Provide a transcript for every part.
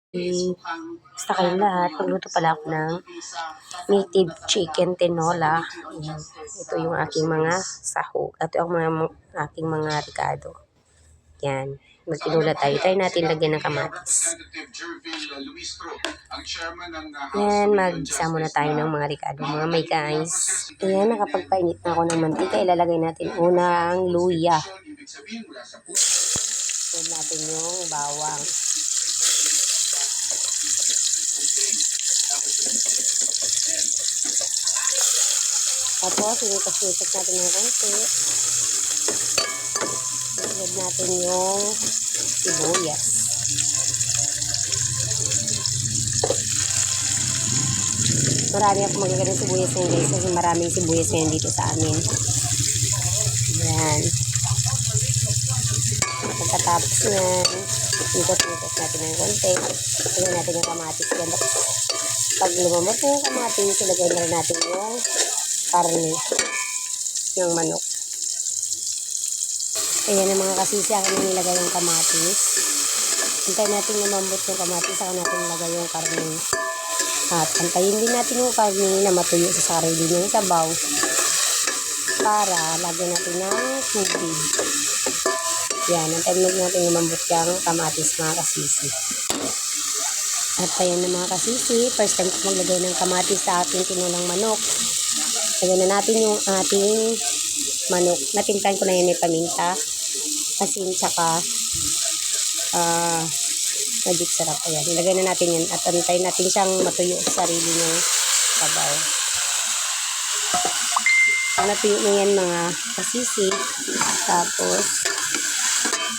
Basta kayong lahat, magluto pala ako ng native chicken tinola. Ayan. Ito yung aking mga sahog. Ito ang aking mga ricado. Yan. Magtinula tayo. Try natin lagyan ng kamatis. Yan. Mag-isa muna tayo ng mga ricado. Mga may guys. Ayan. Nakapagpainit na ako ng mantika. Ilalagay natin unang luya. Add natin yung bawang. Tapos, inikas-nikas natin ng konti. Add natin yung sibuyas. Marami ako magaganda sibuyas ngayon guys kasi maraming sibuyas ngayon dito sa amin. Ayan. Pagkatapos yan, inikos-nikos natin ng konti. Lagyan natin yung kamatis yan. Pag lumamot na yung kamatis, ilagay na natin yung karne ng manok. Ayan ang mga kasisi, akin nilagay yung kamatis. Hintayin natin lumambot yung kamatis, saka natin nilagay yung karne. At hintayin din natin yung karne na matuyo sa sarili ng sabaw para lagyan natin ng tubig. Yan, hintayin natin lumambot yung kamatis mga kasisi. At ayan na mga kasisi, first time ko maglagay ng kamatis sa ating tinulang manok. Lagyan na natin yung ating manok. Natimplahan ko na yan may paminta, asin, tsaka magic sarap. Ayan, ilagay na natin yan at antayin natin siyang matuyo sa sarili ng sabaw. Natuyo na yan mga kasisi. Tapos,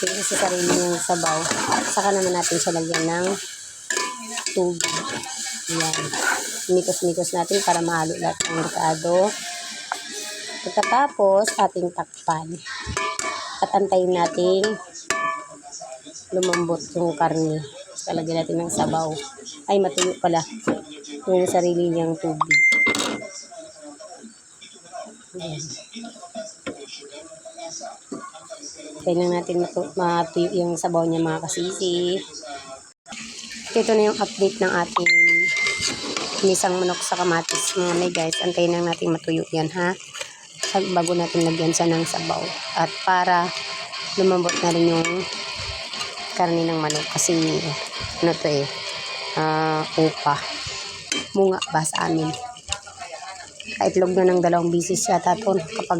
tuyo sa sarili ng sabaw. Saka naman natin siya lagyan ng tubig. Ayan. Mikos-mikos natin para mahalo lahat ng ricado. Pagkatapos, ating takpan. At antayin natin lumambot yung karne. Lagyan natin ng sabaw. Ay, matuyo pala yung sarili niyang tubig. Ayan. Kailangan natin matuyo yung sabaw niya mga kasisi. Ito na yung update ng ating inisang manok sa kamatis mga may guys. Antayin lang natin matuyo yan ha. Bago natin lagyan siya ng sabaw. At para lumambot na rin yung karne ng manok. Kasi ano to upa. Munga ba sa amin. Kaitlog na ng 2 bisis yata to. Kapag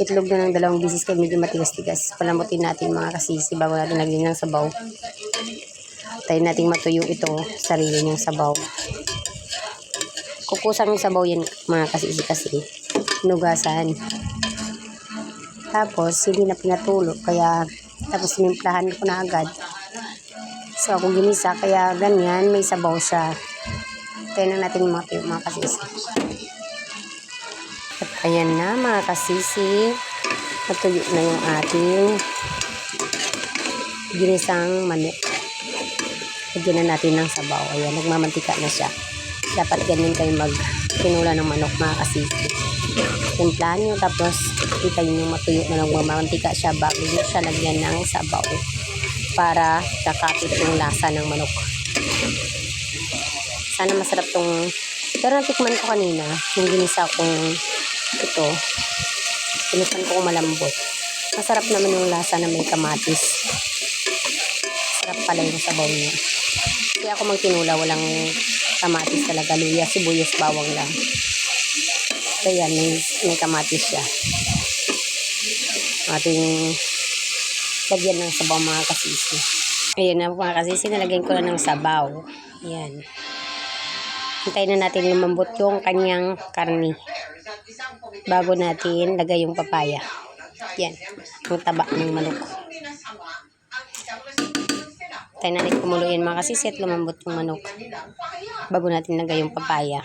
itlog na ng 2 bisis kaya medyo matigas-tigas. Palamutin natin mga kasisi bago natin lagyan ng sabaw. Tayo natin matuyo ito sarili ng sabaw. Kukusang yung sabaw yan mga kasisi kasi nugasan. Tapos hindi na pinatulo kaya tapos nimplahan ko na agad. So ako ginisa kaya ganyan may sabaw siya. Tayo na natin matuyo mga kasisi. At ayan na mga kasisi. Matuyo na yung ating ginisang manok. Lagyan na natin ng sabaw. Ayan, nagmamantika na siya. Dapat ganun kayo magtinula ng manok mga kasisi. Timplahan nyo tapos itayin yung matuyo na nagmamantika siya bago nyo siya lagyan ng sabaw para kakapit yung lasa ng manok. Sana masarap tong pero natikman ko kanina yung ginisa kong ito. Pinusan ko malambot. Masarap naman yung lasa na may kamatis. Sarap pala yung sabaw niya. Kaya ako magtinula, walang kamatis talaga. Luya, sibuyas, bawang lang. Kaya may kamatis siya. Ating lagyan ng sabaw mga kasisi. Ayan na mga kasisi, nalagyan ko na ng sabaw. Ayan. Hintayin na natin lumambot yung kanyang karni. Bago natin lagay yung papaya. Yan. Yung taba ng manok. Hintayin natin kumulo yan mga kasisi at lumambot yung manok. Bago natin lagay yung papaya.